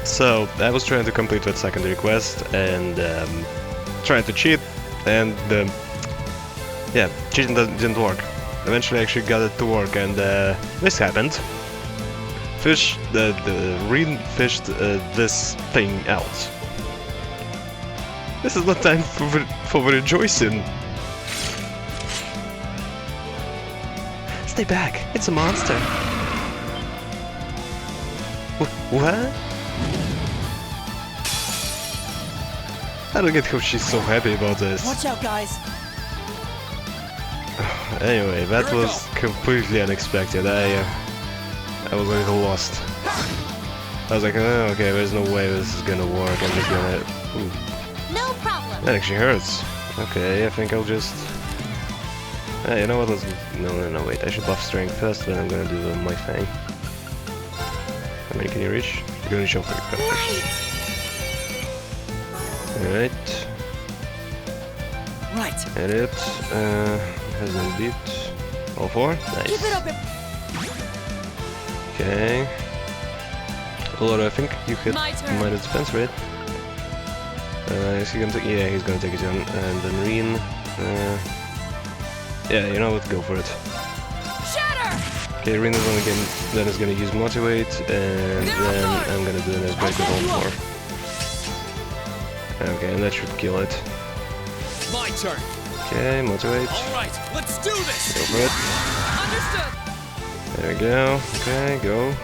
So I was trying to complete that secondary quest and trying to cheat, and yeah, cheating didn't work. Eventually, I actually got it to work, and this happened. Rean fished this thing out. This is not time for rejoicing. Stay back! It's a monster. What? I don't get how she's so happy about this. Watch out, guys! Anyway, that was completely unexpected. I was a little lost. I was like, oh, okay, there's no way this is gonna work. I'm just gonna... Ooh. No problem. That actually hurts. Okay, I think I'll just... you know what, let's... No, wait, I should buff strength first, then I'm gonna do my thing. How many can you reach? You can reach all 3. Alright. Right. Hit it. Hasn't beat. All 4? Nice. Keep it up. Okay. Laura, I think you hit My turn. my defense rate. Is he gonna take? Yeah, he's gonna take his own. And then Rean. Yeah, you know what? Go for it. Shatter! Okay, Rean is then is gonna use motivate, and then I'm gonna do an ice break with all 4. Okay, and that should kill it. My turn. Okay, motivate. All right, let's do this. Go for it. Understood! There we go. Okay, go.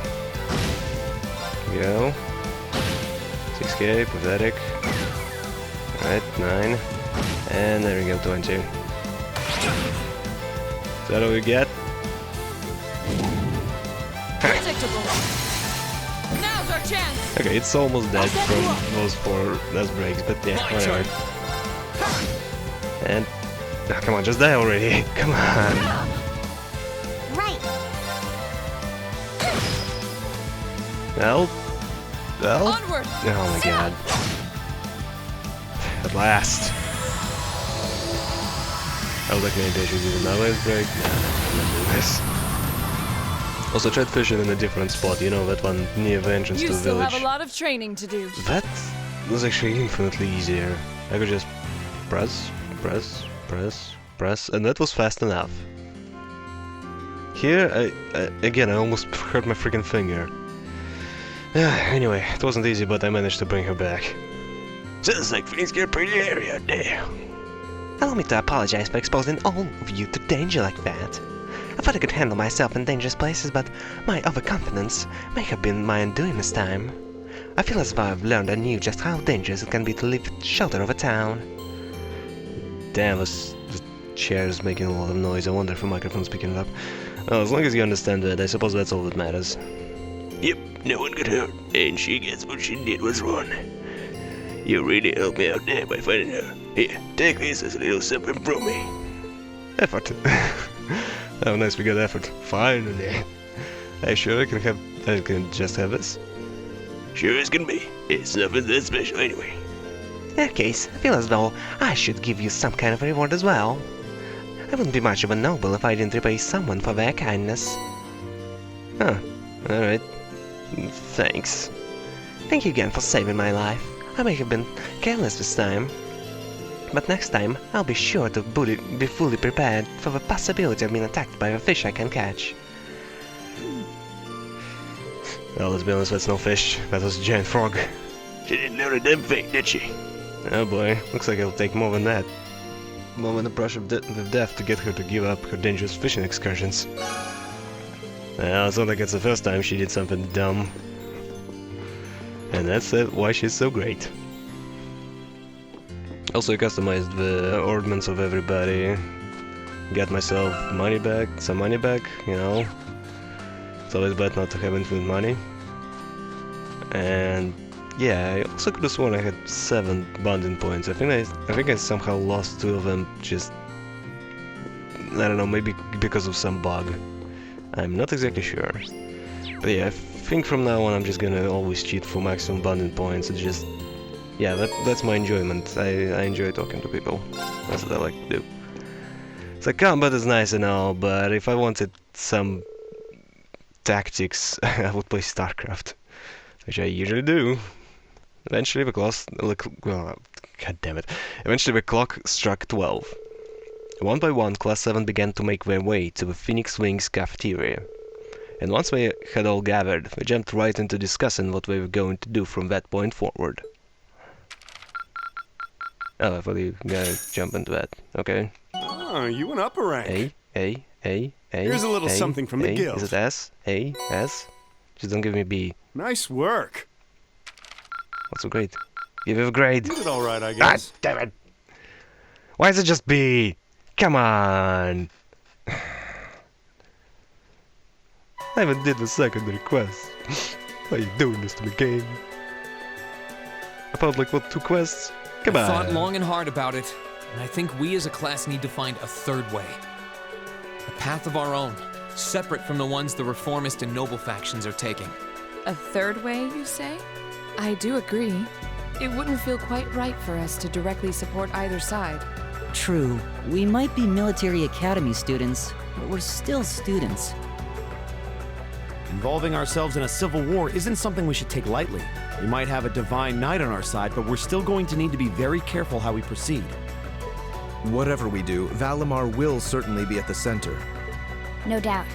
Go. 6k, pathetic. Alright, 9. And there we go, 20. Is that all we get? Predictable. Now's our chance! Okay, it's almost dead from those 4 last breaks, but yeah, whatever. And... oh, come on, just die already! Come on! Right. Well? Well? Onward! Oh my god. At last! I was like, maybe I should do another ice break. Nah, I'm not doing this. Also, tried fishing in a different spot, you know, that one near the entrance You to the still village. have a lot of training to do. That was actually infinitely easier. I could just press, press, press, press, and that was fast enough. Here, again, I almost hurt my freaking finger. Anyway, it wasn't easy, but I managed to bring her back. Sounds like things get pretty hairy out there. Allow me to apologize for exposing all of you to danger like that. I thought I could handle myself in dangerous places, but my overconfidence may have been my undoing this time. I feel as though I've learned anew just how dangerous it can be to leave shelter of a town. Damn, the chair's making a lot of noise. I wonder if the microphone's picking it up. Well, as long as you understand that, I suppose that's all that matters. Yep, no one got hurt, and she gets what she did was wrong. You really helped me out there by finding her. Here, take this as a little something from me. Effort. Oh, nice, we got effort. Finally. Are you sure I can just have this? Sure as can be. It's nothing that special anyway. In that case, I feel as though I should give you some kind of reward as well. I wouldn't be much of a noble if I didn't repay someone for their kindness. Huh. Alright. Thanks. Thank you again for saving my life. I may have been careless this time. But next time, I'll be sure to be fully prepared for the possibility of being attacked by a fish I can catch. Well, let's be honest, that's no fish. That was a giant frog. She didn't know the damn thing, did she? Oh boy, looks like it'll take more than that. More than the brush of death to get her to give up her dangerous fishing excursions. Well, it's not like it's the first time she did something dumb. And that's why she's so great. Also, I customized the ornaments of everybody. Got myself money back, some money back, you know. It's always bad not to have infinite money. And yeah, I also could have sworn I had 7 bonding points. I think I somehow lost 2 of them. Just I don't know, maybe because of some bug. I'm not exactly sure. But yeah, I think from now on I'm just gonna always cheat for maximum bonding points. It's just yeah, that's my enjoyment. I enjoy talking to people. That's what I like to do. So combat is nice and all, but if I wanted some tactics, I would play StarCraft. which I usually do. Eventually the clock, well, god damn it. Eventually the clock struck 12. One by one, Class 7 began to make their way to the Phoenix Wings cafeteria. And once they had all gathered, they jumped right into discussing what they were going to do from that point forward. Oh, I thought you were gonna jump into that. Okay. Oh, you went up a rank. A. Here's a little something from the guild. Is it S? A? S? Just don't give me B. Nice work. What's so great? Give it a grade. You did all right, I Ah, guess. damn it! Why is it just B? Come on! I even did the secondary quest. Why are you doing this to me, game? I found like, what, 2 quests? Come I on! thought long and hard about it, and I think we as a class need to find a third way. A path of our own, separate from the ones the reformist and noble factions are taking. A third way, you say? I do agree. It wouldn't feel quite right for us to directly support either side. True. We might be military academy students, but we're still students. Involving ourselves in a civil war isn't something we should take lightly. We might have a divine knight on our side, but we're still going to need to be very careful how we proceed. Whatever we do, Valimar will certainly be at the center. No doubt.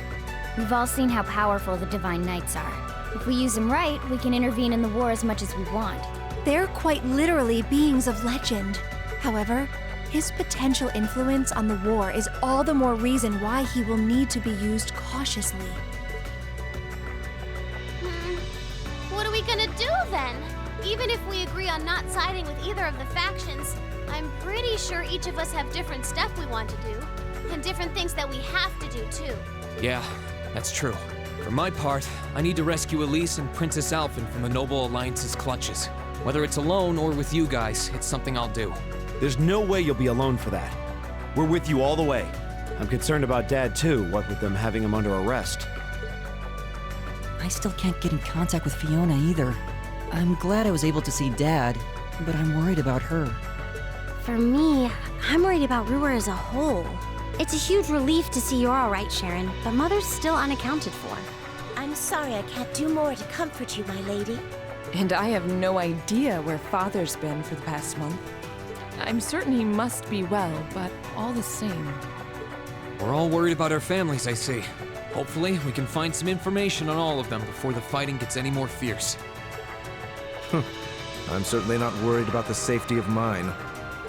We've all seen how powerful the Divine Knights are. If we use them right, we can intervene in the war as much as we want. They're quite literally beings of legend. However, his potential influence on the war is all the more reason why he will need to be used cautiously. What are we gonna do then? Even if we agree on not siding with either of the factions, I'm pretty sure each of us have different stuff we want to do, and different things that we have to do too. Yeah, that's true. For my part, I need to rescue Elise and Princess Alphen from the Noble Alliance's clutches. Whether it's alone or with you guys, it's something I'll do. There's no way you'll be alone for that. We're with you all the way. I'm concerned about Dad too, what with them having him under arrest. I still can't get in contact with Fiona either. I'm glad I was able to see Dad, but I'm worried about her. For me, I'm worried about Ruhr as a whole. It's a huge relief to see you're all right, Sharon, but Mother's still unaccounted for. I'm sorry I can't do more to comfort you, my lady. And I have no idea where Father's been for the past month. I'm certain he must be well, but all the same. We're all worried about our families, I see. Hopefully, we can find some information on all of them before the fighting gets any more fierce. I'm certainly not worried about the safety of mine.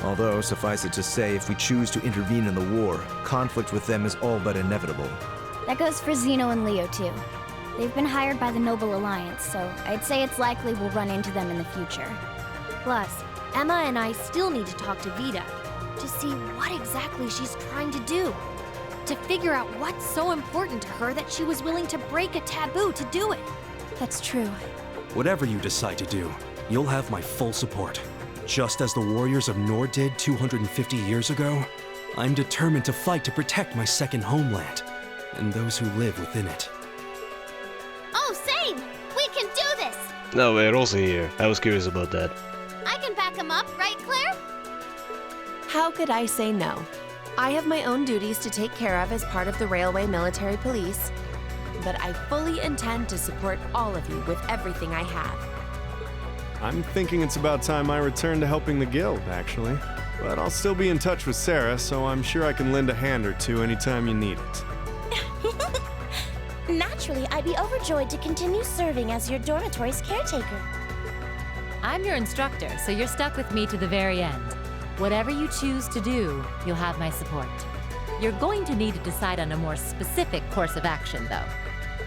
Although, suffice it to say, if we choose to intervene in the war, conflict with them is all but inevitable. That goes for Zeno and Leo too. They've been hired by the Noble Alliance, so I'd say it's likely we'll run into them in the future. Plus, Emma and I still need to talk to Vida to see what exactly she's trying to do. To figure out what's so important to her that she was willing to break a taboo to do it. That's true. Whatever you decide to do, you'll have my full support. Just as the warriors of Nord did 250 years ago, I'm determined to fight to protect my second homeland, and those who live within it. Oh, same! We can do this! No, we're also here. I was curious about that. I can back him up, right, Claire? How could I say no? I have my own duties to take care of as part of the Railway Military Police, but I fully intend to support all of you with everything I have. I'm thinking it's about time I return to helping the guild, actually. But I'll still be in touch with Sarah, so I'm sure I can lend a hand or two anytime you need it. Naturally, I'd be overjoyed to continue serving as your dormitory's caretaker. I'm your instructor, so you're stuck with me to the very end. Whatever you choose to do, you'll have my support. You're going to need to decide on a more specific course of action, though.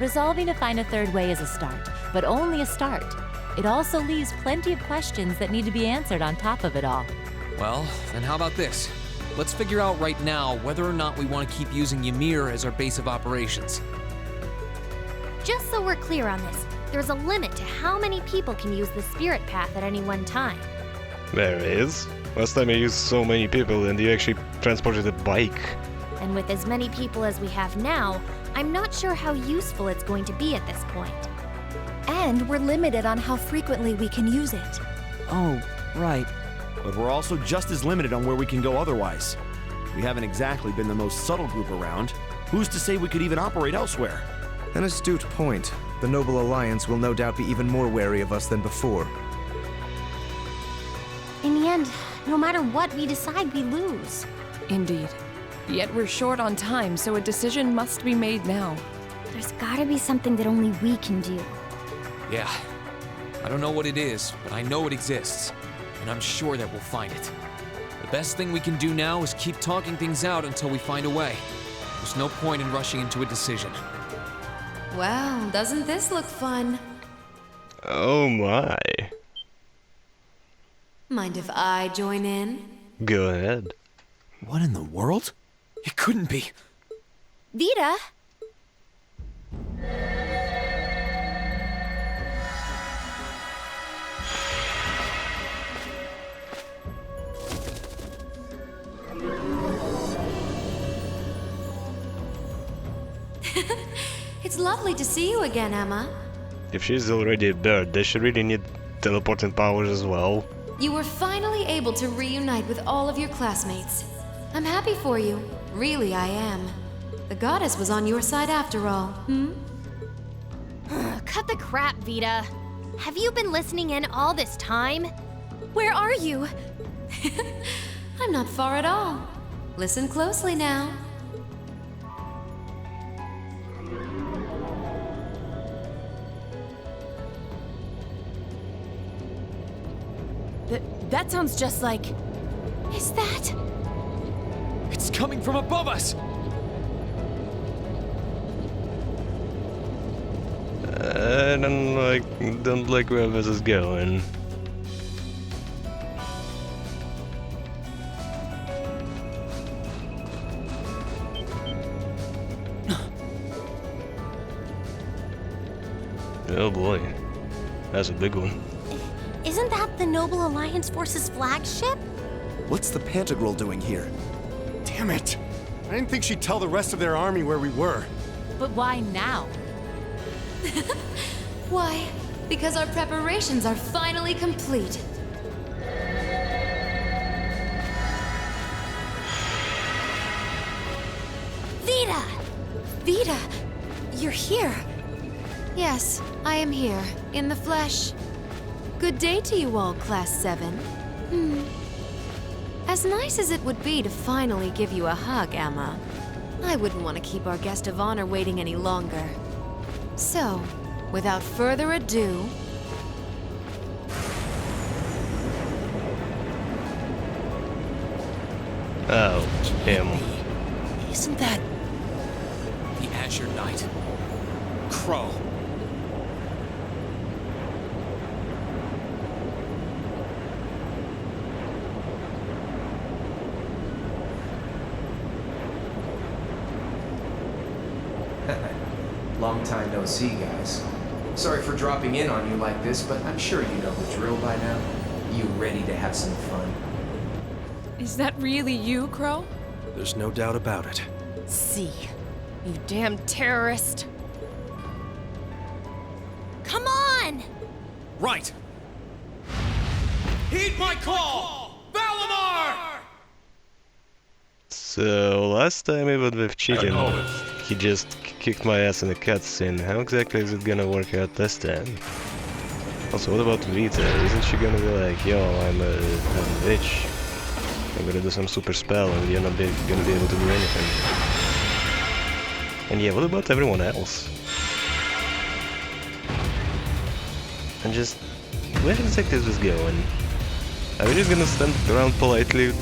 Resolving to find a third way is a start, but only a start. It also leaves plenty of questions that need to be answered on top of it all. Well, then how about this? Let's figure out right now whether or not we want to keep using Ymir as our base of operations. Just so we're clear on this, there's a limit to how many people can use the Spirit Path at any one time. There is. Last time I used so many people and you actually transported a bike. And with as many people as we have now, I'm not sure how useful it's going to be at this point. And we're limited on how frequently we can use it. Oh, right. But we're also just as limited on where we can go otherwise. We haven't exactly been the most subtle group around. Who's to say we could even operate elsewhere? An astute point. The Noble Alliance will no doubt be even more wary of us than before. In the end, no matter what we decide, we lose. Indeed. Yet we're short on time, so a decision must be made now. There's gotta be something that only we can do. Yeah. I don't know what it is, but I know it exists. And I'm sure that we'll find it. The best thing we can do now is keep talking things out until we find a way. There's no point in rushing into a decision. Well, doesn't this look fun? Oh my. Mind if I join in? Go ahead. What in the world? It couldn't be. Vita! It's lovely to see you again, Emma. If she's already a bird, does she really need teleporting powers as well? You were finally able to reunite with all of your classmates. I'm happy for you. Really, I am. The goddess was on your side after all, Cut the crap, Vita. Have you been listening in all this time? Where are you? I'm not far at all. Listen closely now. That sounds just like... Is that... It's coming from above us! I don't like where this is going. Oh boy, that's a big one. Isn't that the Noble Alliance Force's flagship? What's the Pantagruel doing here? Damn it! I didn't think she'd tell the rest of their army where we were. But why now? Why? Because our preparations are finally complete. Vita! Vita, you're here. Yes, I am here, in the flesh. Good day to you all, Class 7. As nice as it would be to finally give you a hug, Emma, I wouldn't want to keep our guest of honor waiting any longer. So, without further ado... Oh, him. Isn't that... The Azure Knight. Crow. Long time no see, guys. Sorry for dropping in on you like this, but I'm sure you know the drill by now. You ready to have some fun? Is that really you, Crow? There's no doubt about it. See. You damn terrorist. Come on! Right! Heed my call! Valimar! So, last time even with cheating, he just kicked my ass in a cutscene. How exactly is it gonna work out this time? Also, what about Vita? Isn't she gonna be like, yo, I'm a bitch. I'm gonna do some super spell and you're not gonna be able to do anything. And yeah, what about everyone else? And just... where exactly is this going? Are we just gonna stand around politely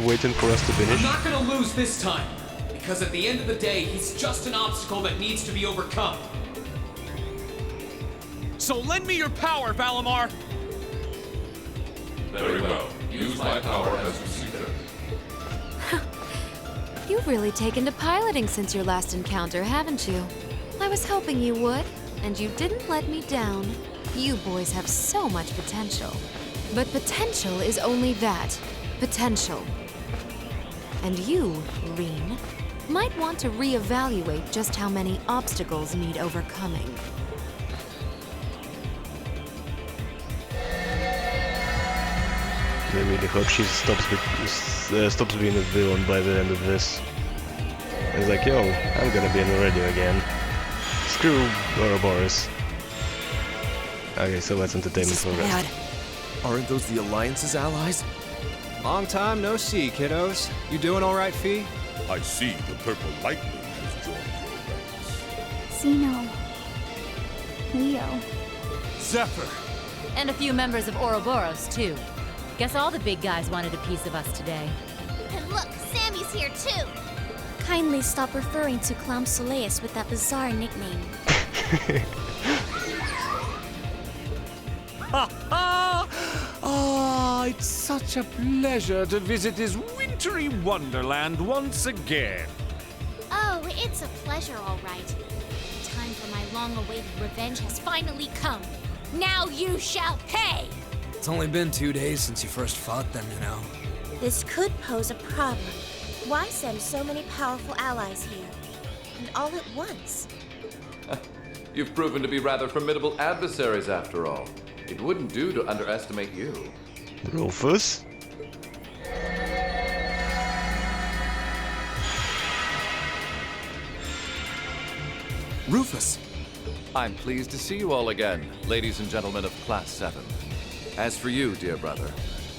waiting for us to finish? I'm not gonna lose this time! Because at the end of the day, he's just an obstacle that needs to be overcome. So lend me your power, Valimar! Very well. Use my power as you see fit. You've really taken to piloting since your last encounter, haven't you? I was hoping you would, and you didn't let me down. You boys have so much potential. But potential is only that. Potential. And you, Reen, might want to reevaluate just how many obstacles need overcoming. I really hope she stops being a villain by the end of this. It's like, yo, I'm gonna be in the radio again. Screw Ouroboros. Okay, so that's entertainment for us. Aren't those the Alliance's allies? Long time no see, kiddos. You doing all right, Fee? I see the purple lightning has joined your ranks. Zeno. Leo. Zephyr! And a few members of Ouroboros, too. Guess all the big guys wanted a piece of us today. And look, Sammy's here too. Kindly stop referring to Clown Soleus with that bizarre nickname. Ah, it's such a pleasure to visit this wintry wonderland once again. Oh, it's a pleasure, all right. The time for my long-awaited revenge has finally come. Now you shall pay! It's only been 2 days since you first fought them, you know. This could pose a problem. Why send so many powerful allies here? And all at once? You've proven to be rather formidable adversaries after all. It wouldn't do to underestimate you. Rufus? Rufus! I'm pleased to see you all again, ladies and gentlemen of Class 7. As for you, dear brother,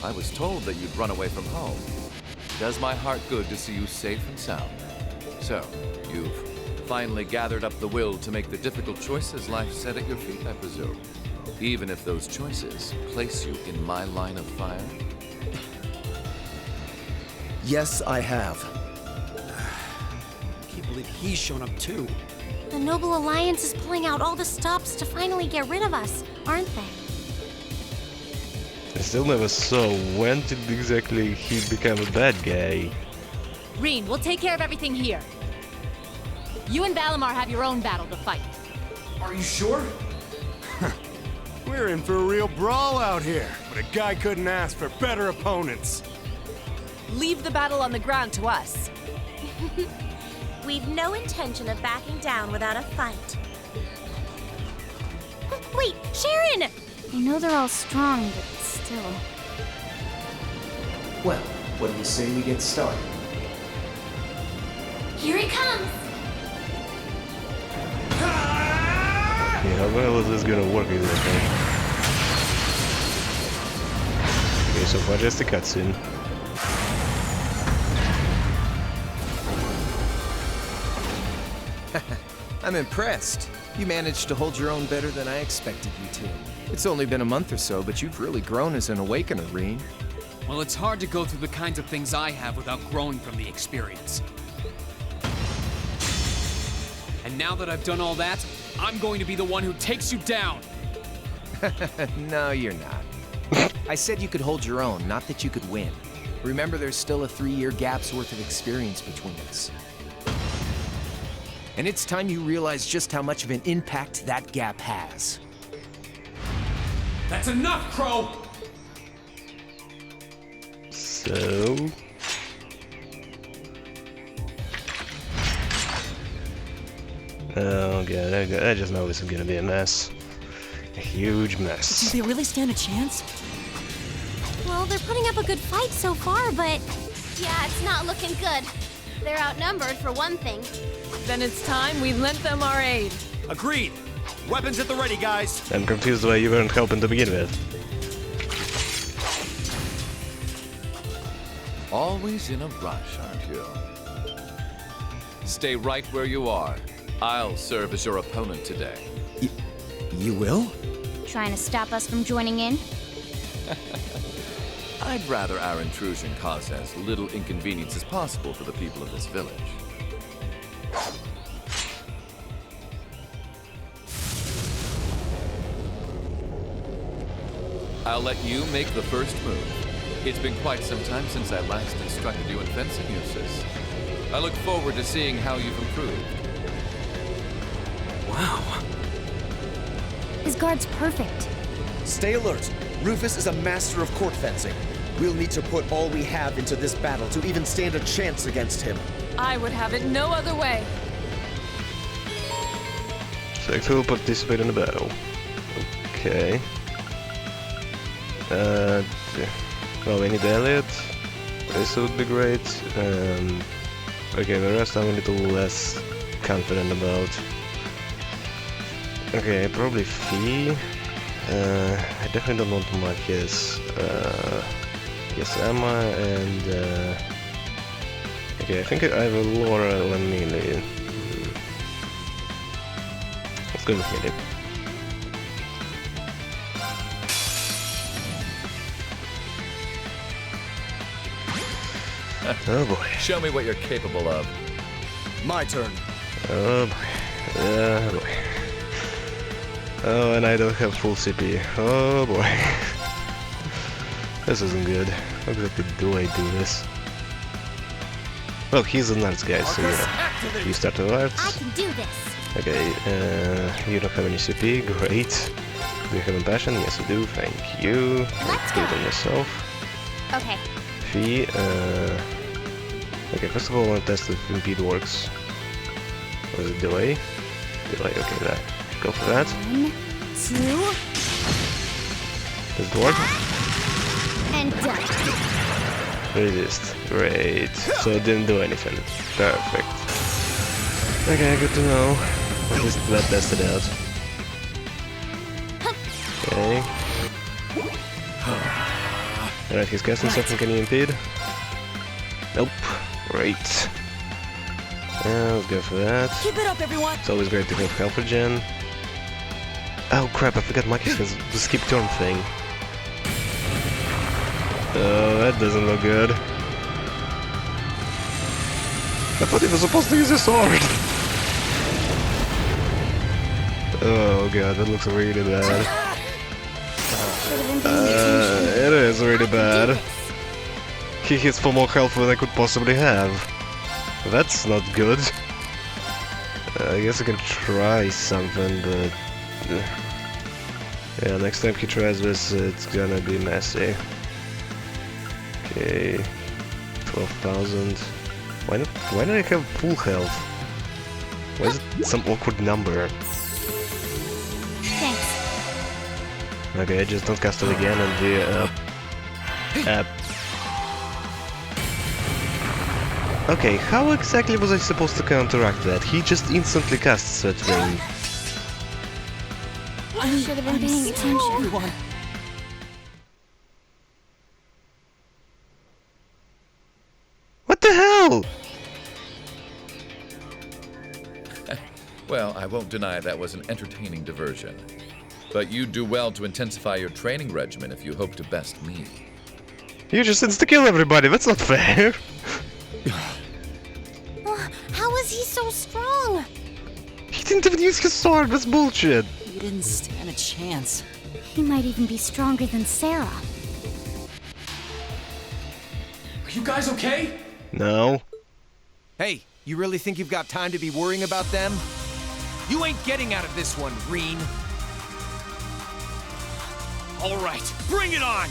I was told that you'd run away from home. It does my heart good to see you safe and sound. So, you've finally gathered up the will to make the difficult choices life set at your feet, I presume. Even if those choices place you in my line of fire? Yes, I have. Can't believe he's shown up too. The Noble Alliance is pulling out all the stops to finally get rid of us, aren't they? I still never saw when did exactly he become a bad guy. Reen, we'll take care of everything here. You and Valimar have your own battle to fight. Are you sure? We're in for a real brawl out here, but a guy couldn't ask for better opponents. Leave the battle on the ground to us. We've no intention of backing down without a fight. Wait, Sharon! I know they're all strong, but still. Well, what do you say we get started? Here he comes! Yeah, how well is this gonna work exactly? Okay, so far just a cutscene. I'm impressed. You managed to hold your own better than I expected you to. It's only been a month or so, but you've really grown as an Awakener, Reen. Well, it's hard to go through the kinds of things I have without growing from the experience. And now that I've done all that, I'm going to be the one who takes you down! No, you're not. I said you could hold your own, not that you could win. Remember, there's still a 3-year gap's worth of experience between us. And it's time you realize just how much of an impact that gap has. That's enough, Crow! So... oh god, I just know this is gonna be a mess. A huge mess. Do they really stand a chance? Well, they're putting up a good fight so far, but... yeah, it's not looking good. They're outnumbered, for one thing. Then it's time we lent them our aid. Agreed. Weapons at the ready, guys. I'm confused why you weren't helping to begin with. Always in a rush, aren't you? Stay right where you are. I'll serve as your opponent today. You will? Trying to stop us from joining in? I'd rather our intrusion cause as little inconvenience as possible for the people of this village. I'll let you make the first move. It's been quite some time since I last instructed you in fencing uses. I look forward to seeing how you've improved. Wow. His guard's perfect. Stay alert. Rufus is a master of court fencing. We'll need to put all we have into this battle to even stand a chance against him. I would have it no other way. Select who will participate in the battle. Okay. Well, we need Elliot. This would be great. Okay, the rest I'm a little less confident about. Okay, probably Fee. I definitely don't want to mark his. Yes, Emma and. Okay, I think I have a Laura and Melee. Let's go with Melee. Oh boy. Show me what you're capable of. My turn. Oh boy. Oh boy. Oh, and I don't have full CP. Oh boy. This isn't good. How exactly do I do this? Well, he's an arts guy, so you know. You start with I arts. can do this. Okay, you don't have any CP, great. Do you have impassion? Yes, you do, thank you. Let's do it go. on yourself. Okay. Fee, okay, first of all I want to test if impede works. What is it, delay? Delay, okay, that. Go for that. 1, 2, Does it work? and done. Resist. Great. So it didn't do anything. Perfect. Okay, good to know. At least that tested out. Okay. Alright, he's casting something, can you impede? Nope. Great. Yeah, let's go for that. Keep it up, everyone! It's always great to have health regen. Oh crap, I forgot Marcus has the skip turn thing. Oh, that doesn't look good. I thought he was supposed to use a sword! Oh god, that looks really bad. It is really bad. He hits for more health than I could possibly have. That's not good. I guess I can try something, but... yeah, next time he tries this, it's gonna be messy. Okay... 12,000... Why don't I have full health? Why is it some awkward number? Thanks. Okay, I just don't cast it again and the... Okay, how exactly was I supposed to counteract that? He just instantly casts that thing. I should have been paying attention. What the hell? Well, I won't deny that was an entertaining diversion. But you'd do well to intensify your training regimen if you hope to best me. You just insta-kill everybody, that's not fair! How is he so strong? He didn't even use his sword, that's bullshit! You didn't stand a chance. He might even be stronger than Sarah. Are you guys okay? No. Hey, you really think you've got time to be worrying about them? You ain't getting out of this one, Reen. All right, bring it on!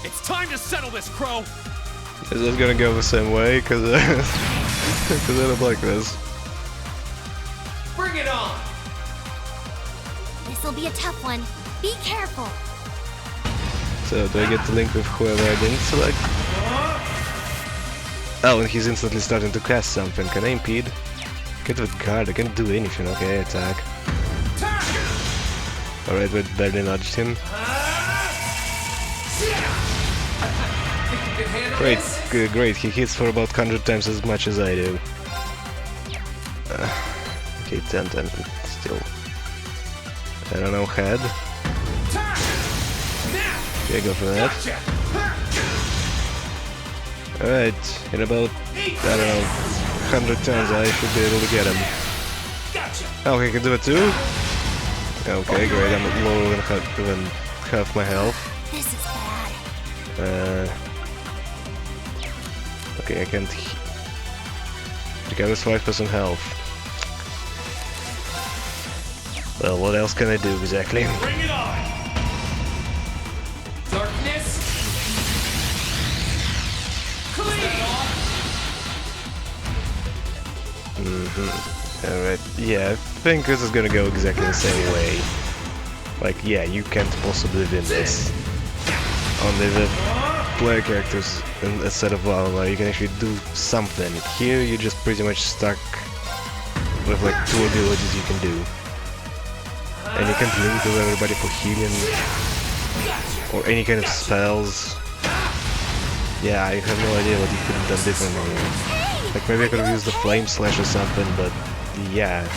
It's time to settle this, Crow! Is this gonna go the same way? Cause I don't like this. Bring it on! This'll be a tough one. Be careful. So, do I get to link with whoever I didn't select? Oh, and he's instantly starting to cast something. Can I impede? Get with guard, I can't do anything. Okay, attack. Alright, we barely nudged him. Great, great, he hits for about 100 times as much as I do. Okay, 10 times, but still. I don't know, head. Yeah, go for that. Alright, in about, I don't know, 100 times I should be able to get him. Oh, he can do it too? Okay, great, I'm lower than half my health. This is bad. Okay, I can't... Recovers 5% health. Well, what else can I do exactly? Bring it on! Darkness! Alright, yeah, I think this is gonna go exactly the same way. Like, yeah, you can't possibly win this. Only the player characters in a set of Valhalla, you can actually do something. Here, you're just pretty much stuck with like 2 abilities you can do. And you can't link to everybody for healing or any kind of spells. Yeah, I have no idea what you could have done differently. Like maybe I could have used the Flame Slash or something, but yeah.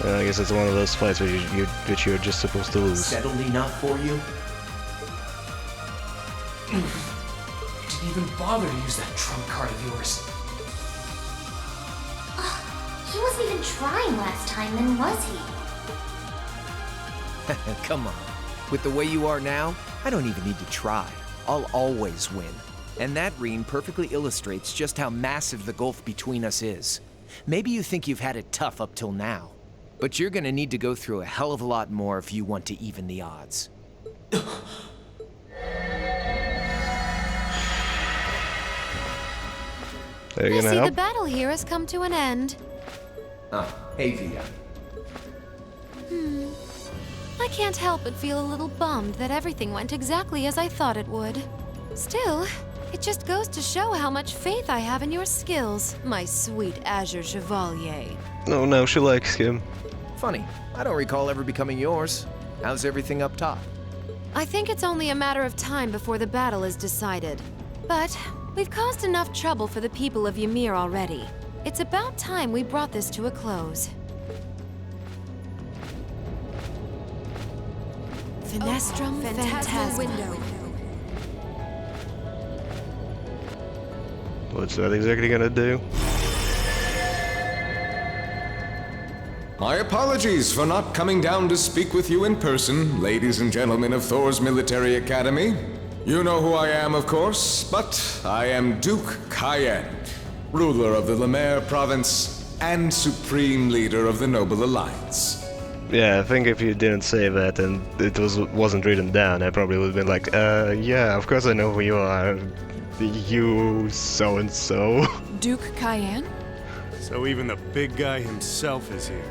I guess it's one of those fights where you're just supposed to lose. Settled enough for you? You didn't even bother to use that trump card of yours. He wasn't even trying last time, then was he? Come on. With the way you are now, I don't even need to try. I'll always win. And that Reen perfectly illustrates just how massive the gulf between us is. Maybe you think you've had it tough up till now, but you're gonna need to go through a hell of a lot more if you want to even the odds. I see the battle here has come to an end. Hey, Vita. I can't help but feel a little bummed that everything went exactly as I thought it would. Still, it just goes to show how much faith I have in your skills, my sweet Azure Chevalier. Oh no, she likes him. Funny, I don't recall ever becoming yours. How's everything up top? I think it's only a matter of time before the battle is decided. But we've caused enough trouble for the people of Ymir already. It's about time we brought this to a close. Finestrum Phantasma. What's that exactly gonna do? My apologies for not coming down to speak with you in person, ladies and gentlemen of Thor's Military Academy. You know who I am, of course, but I am Duke Cayenne, ruler of the Lemaire province and supreme leader of the Noble Alliance. Yeah, I think if you didn't say that and it wasn't written down, I probably would have been like, yeah, of course I know who you are. You so-and-so. Duke Cayenne? So even the big guy himself is here.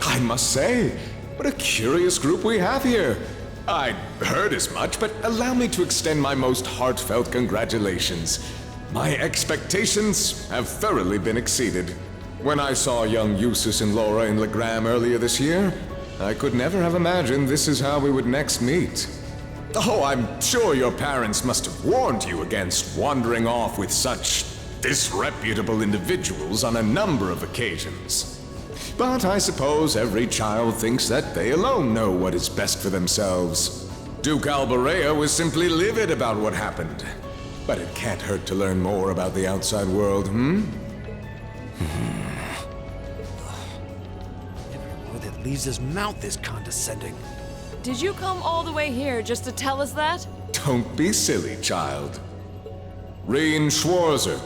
I must say, what a curious group we have here. I'd heard as much, but allow me to extend my most heartfelt congratulations. My expectations have thoroughly been exceeded. When I saw young Eustace and Laura in Legram earlier this year, I could never have imagined this is how we would next meet. Oh, I'm sure your parents must have warned you against wandering off with such disreputable individuals on a number of occasions. But I suppose every child thinks that they alone know what is best for themselves. Duke Alborea was simply livid about what happened. But it can't hurt to learn more about the outside world, Every word that leaves his mouth is condescending. Did you come all the way here just to tell us that? Don't be silly, child. Reen Schwarzer.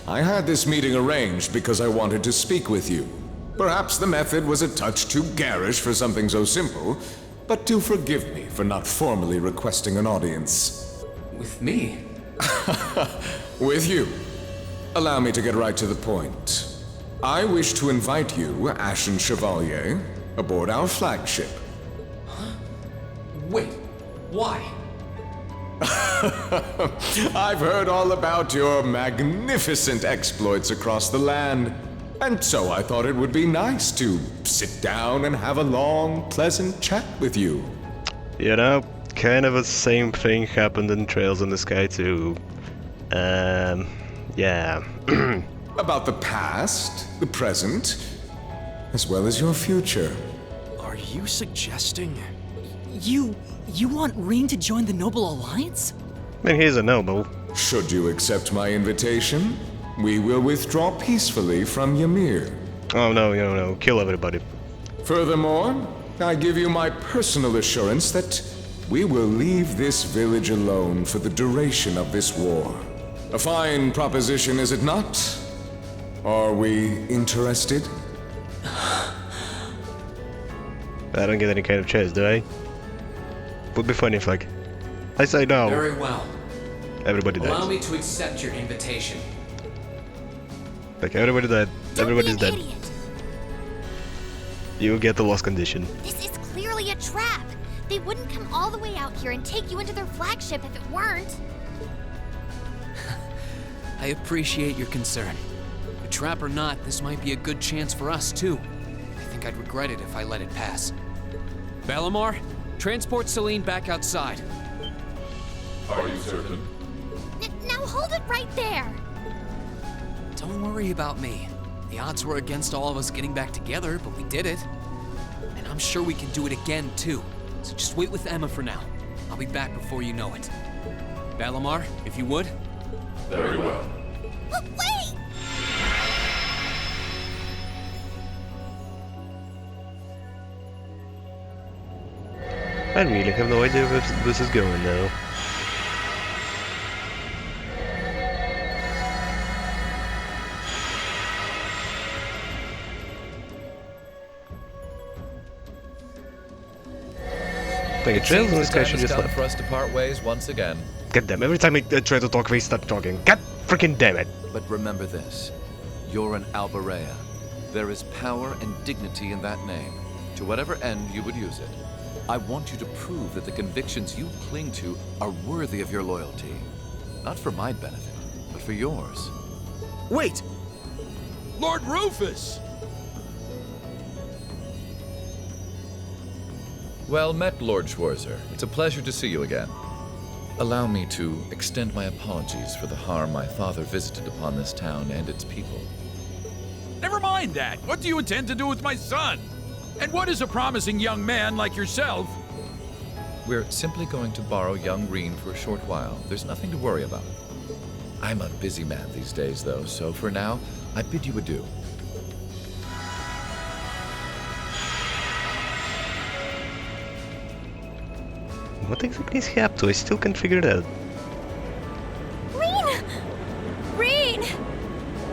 I had this meeting arranged because I wanted to speak with you. Perhaps the method was a touch too garish for something so simple, but do forgive me for not formally requesting an audience. With me? With you. Allow me to get right to the point. I wish to invite you, Ashen Chevalier, aboard our flagship. Huh? Wait, why? I've heard all about your magnificent exploits across the land, and so I thought it would be nice to sit down and have a long, pleasant chat with you. You know, kind of the same thing happened in Trails in the Sky too. Yeah. About the past, the present, as well as your future. Are you suggesting? You want Reen to join the Noble Alliance? I mean, he's a noble. Should you accept my invitation, we will withdraw peacefully from Ymir. Oh no, kill everybody. Furthermore, I give you my personal assurance that we will leave this village alone for the duration of this war. A fine proposition, is it not? Are we interested? I don't get any kind of chance, do I? Would be funny if, like, I say no. Very well. Everybody dies. Allow me to accept your invitation. Like, everybody died. Everybody's dead. You get the lost condition. This is clearly a trap. They wouldn't come all the way out here and take you into their flagship if it weren't. I appreciate your concern. But trap or not, this might be a good chance for us, too. I think I'd regret it if I let it pass. Balamar, transport Celine back outside. Are you certain? Now hold it right there! Don't worry about me. The odds were against all of us getting back together, but we did it. And I'm sure we can do it again, too. So just wait with Emma for now. I'll be back before you know it. Balamar, if you would. Very well. Wait! I really have no idea where this is going now. Like, Trails in this guy should just left. For us to part ways once again. God damn, every time I try to talk, we start talking. God freaking damn it. But remember this. You're an Albarea. There is power and dignity in that name, to whatever end you would use it. I want you to prove that the convictions you cling to are worthy of your loyalty. Not for my benefit, but for yours. Wait! Lord Rufus! Well met, Lord Schwarzer. It's a pleasure to see you again. Allow me to extend my apologies for the harm my father visited upon this town and its people. Never mind that. What do you intend to do with my son? And what is a promising young man like yourself? We're simply going to borrow young Reen for a short while. There's nothing to worry about. I'm a busy man these days, though, so for now, I bid you adieu. What exactly is he up to? I still can't figure it out. Reen! Reen!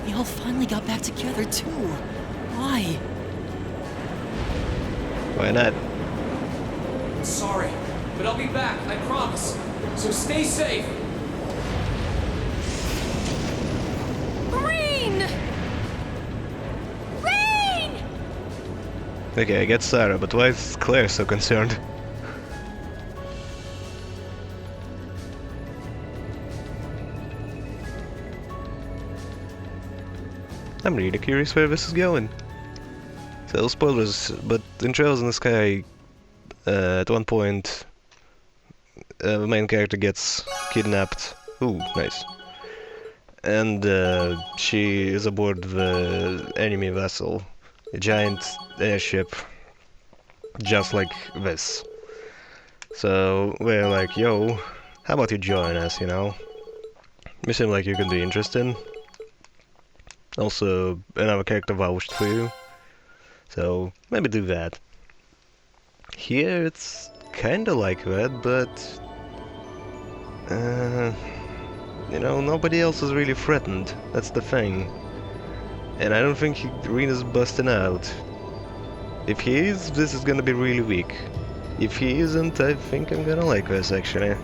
We all finally got back together, too. Why? Why not? I'm sorry, but I'll be back, I promise. So stay safe. Reen! Reen! Okay, I get Sarah, but why is Claire so concerned? I'm really curious where this is going. So, spoilers, but in Trails in the Sky, at one point, the main character gets kidnapped. Ooh, nice. And she is aboard the enemy vessel, a giant airship, just like this. So, we're like, yo, how about you join us, you know? You seem like you could be interested. Also, another character vouched for you, so maybe do that. Here it's kinda like that, but you know, nobody else is really threatened. That's the thing, and I don't think Reen is busting out. If he is, this is gonna be really weak. If he isn't, I think I'm gonna like this actually.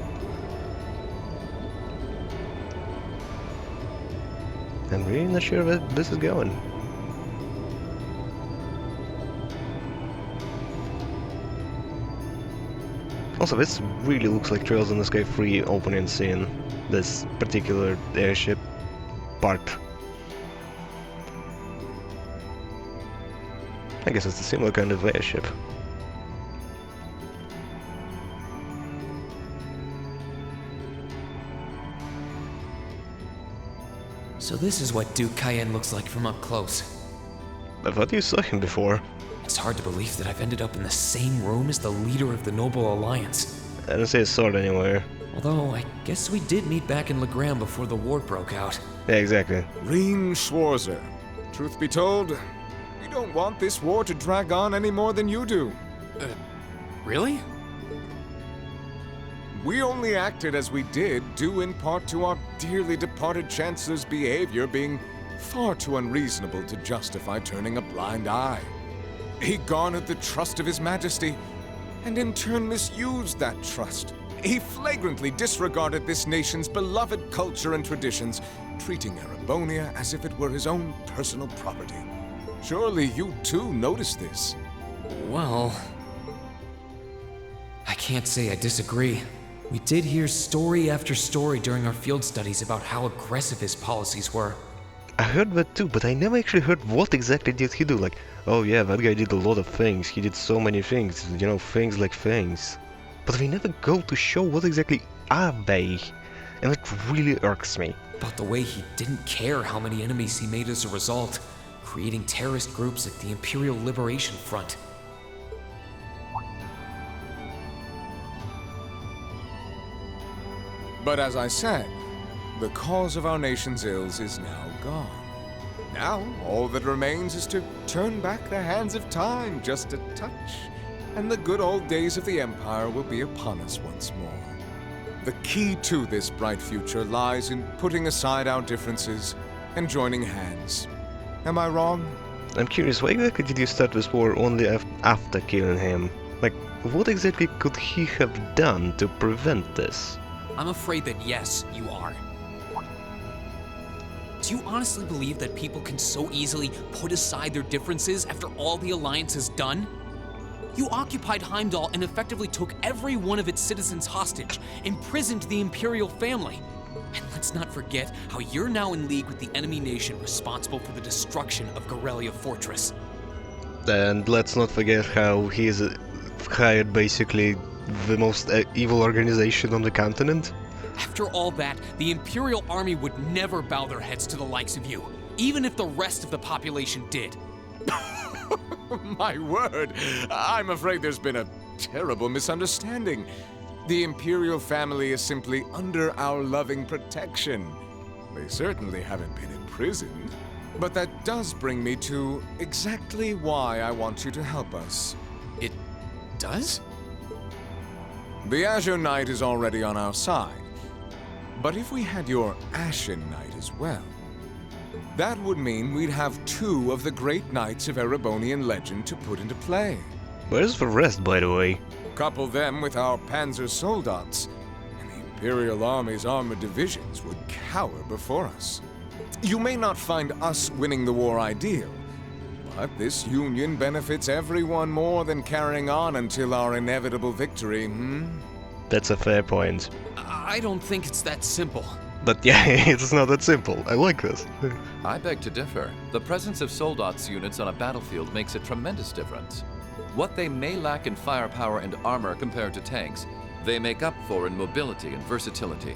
I'm really not sure where this is going. Also, this really looks like Trails in the Sky 3 opening scene. This particular airship part. I guess it's a similar kind of airship. So this is what Duke Cayenne looks like from up close. I thought you saw him before. It's hard to believe that I've ended up in the same room as the leader of the Noble Alliance. I don't see a sword anywhere. Although, I guess we did meet back in Legram before the war broke out. Yeah, exactly. Reen Schwarzer. Truth be told, we don't want this war to drag on any more than you do. Really? We only acted as we did due in part to our dearly departed Chancellor's behavior being far too unreasonable to justify turning a blind eye. He garnered the trust of His Majesty, and in turn misused that trust. He flagrantly disregarded this nation's beloved culture and traditions, treating Erebonia as if it were his own personal property. Surely you too noticed this. Well, I can't say I disagree. We did hear story after story during our field studies about how aggressive his policies were. I heard that too, but I never actually heard what exactly did he do. Like, oh yeah, that guy did a lot of things. He did so many things, you know, things like things. But we never go to show what exactly are they. And it really irks me. About the way he didn't care how many enemies he made as a result, creating terrorist groups like the Imperial Liberation Front. But as I said, the cause of our nation's ills is now gone. Now, all that remains is to turn back the hands of time just a touch, and the good old days of the Empire will be upon us once more. The key to this bright future lies in putting aside our differences and joining hands. Am I wrong? I'm curious, why exactly did you start this war only after killing him? Like, what exactly could he have done to prevent this? I'm afraid that yes, you are. Do you honestly believe that people can so easily put aside their differences after all the Alliance has done? You occupied Heimdall and effectively took every one of its citizens hostage, imprisoned the Imperial family. And let's not forget how you're now in league with the enemy nation responsible for the destruction of Garrelia Fortress. And let's not forget how he is hired basically the most evil organization on the continent. After all that, the Imperial Army would never bow their heads to the likes of you, even if the rest of the population did. My word, I'm afraid there's been a terrible misunderstanding. The Imperial family is simply under our loving protection. They certainly haven't been imprisoned. But that does bring me to exactly why I want you to help us. It does? The Azure Knight is already on our side. But if we had your Ashen Knight as well, that would mean we'd have two of the great knights of Erebonian legend to put into play. Where's the rest, by the way? Couple them with our Panzer Soldats, and the Imperial Army's armored divisions would cower before us. You may not find us winning the war ideal, but this union benefits everyone more than carrying on until our inevitable victory, That's a fair point. I don't think it's that simple. But yeah, it's not that simple. I like this. I beg to differ. The presence of Soldats units on a battlefield makes a tremendous difference. What they may lack in firepower and armor compared to tanks, they make up for in mobility and versatility.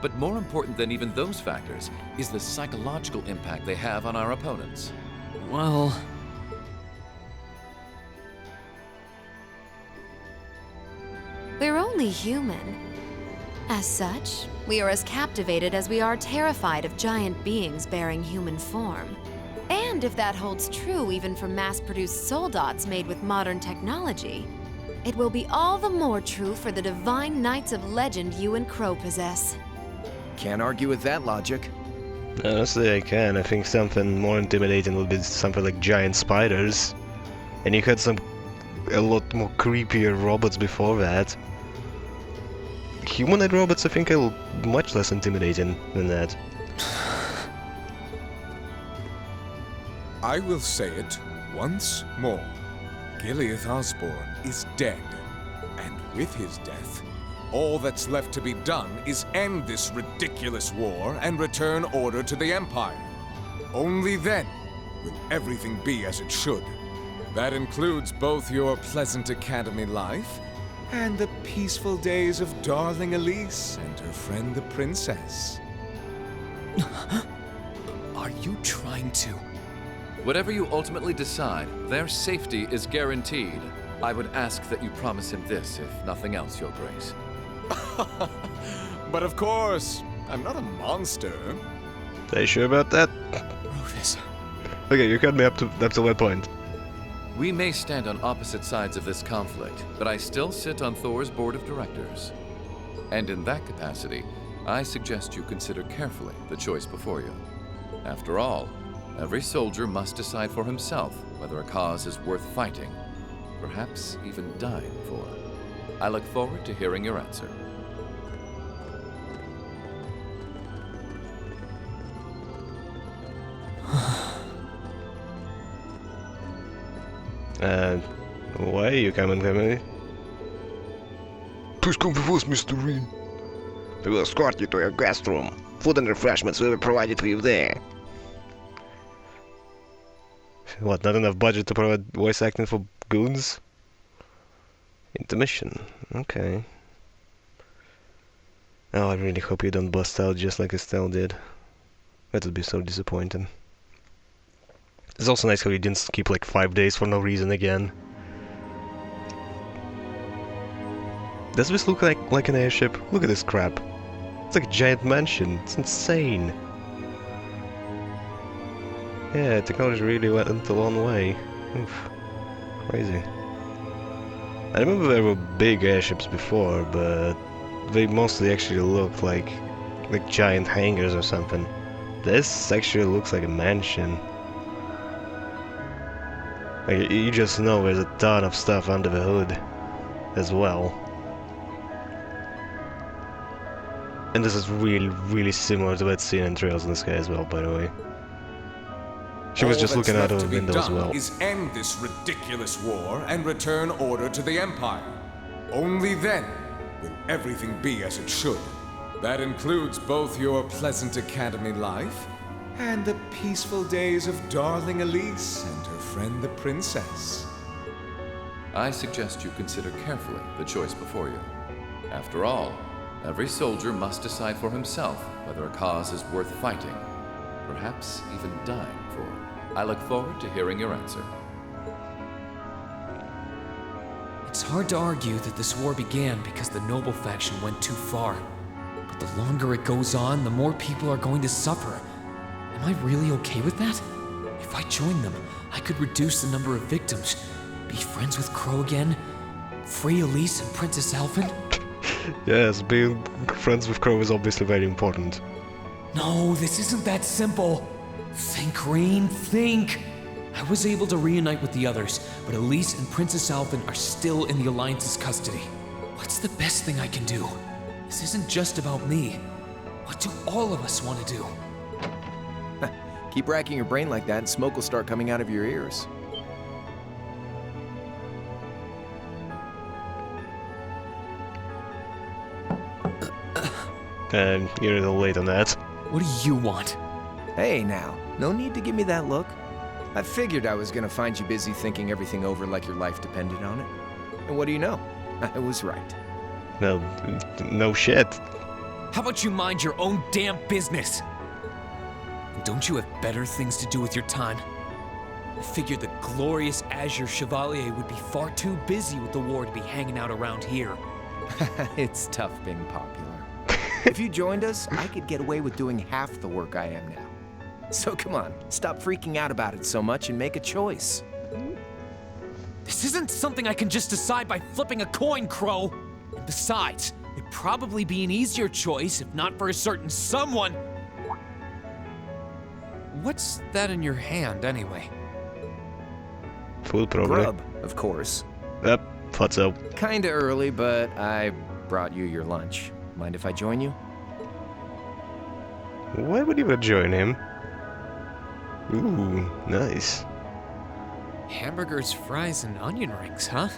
But more important than even those factors is the psychological impact they have on our opponents. Well... We're only human. As such, we are as captivated as we are terrified of giant beings bearing human form. And if that holds true even for mass-produced soldats made with modern technology, it will be all the more true for the divine knights of legend you and Crow possess. Can't argue with that logic. Honestly, I can. I think something more intimidating would be something like giant spiders. And you had a lot more creepier robots before that. Humanoid robots, I think, are much less intimidating than that. I will say it once more. Gileath Osborne is dead. And with his death, all that's left to be done is end this ridiculous war and return order to the Empire. Only then will everything be as it should. That includes both your pleasant academy life and the peaceful days of darling Elise and her friend the princess. Are you trying to... Whatever you ultimately decide, their safety is guaranteed. I would ask that you promise him this, if nothing else, Your Grace. But of course, I'm not a monster. Are you sure about that? Rufus. Okay, you cut me up to that point. We may stand on opposite sides of this conflict, but I still sit on Thor's board of directors. And in that capacity, I suggest you consider carefully the choice before you. After all, every soldier must decide for himself whether a cause is worth fighting, perhaps even dying for. I look forward to hearing your answer. Why are you coming to me? Please come with us, Mr. Reed. We will escort you to your guest room. Food and refreshments will be provided for you there. What, not enough budget to provide voice acting for goons? Intermission. Okay. Oh, I really hope you don't bust out just like Estelle did. That would be so disappointing. It's also nice how you didn't skip like 5 days for no reason again. Does this look like an airship? Look at this crap. It's like a giant mansion. It's insane. Yeah, technology really went a long way. Oof. Crazy. I remember there were big airships before, but they mostly actually looked like giant hangars or something. This actually looks like a mansion. Like, you just know there's a ton of stuff under the hood as well. And this is really, really similar to that scene in Trails in the Sky as well, by the way. She was just looking out of the window as well. Is end this ridiculous war and return order to the Empire. Only then will everything be as it should. That includes both your pleasant academy life and the peaceful days of darling Elise and her friend the princess. I suggest you consider carefully the choice before you. After all, every soldier must decide for himself whether a cause is worth fighting, perhaps even dying for. I look forward to hearing your answer. It's hard to argue that this war began because the noble faction went too far. But the longer it goes on, the more people are going to suffer. Am I really okay with that? If I joined them, I could reduce the number of victims, be friends with Crow again, free Elise and Princess Alphen. Yes, being friends with Crow is obviously very important. No, this isn't that simple. Think, Rain, think! I was able to reunite with the others, but Elise and Princess Alphen are still in the Alliance's custody. What's the best thing I can do? This isn't just about me. What do all of us want to do? Keep racking your brain like that and smoke will start coming out of your ears. You're a little late on that. What do you want? Hey now, no need to give me that look. I figured I was gonna find you busy thinking everything over like your life depended on it. And what do you know? I was right. No shit. How about you mind your own damn business? Don't you have better things to do with your time? I figured the glorious Azure Chevalier would be far too busy with the war to be hanging out around here. It's tough being popular. If you joined us, I could get away with doing half the work I am now. So come on, stop freaking out about it so much and make a choice. This isn't something I can just decide by flipping a coin, Crow. And besides, it'd probably be an easier choice if not for a certain someone. What's that in your hand, anyway? Food, probably. Grub, of course. Yep, thought so. Kinda early, but I brought you your lunch. Mind if I join you? Why would you join him? Ooh, nice. Hamburgers, fries, and onion rings, huh?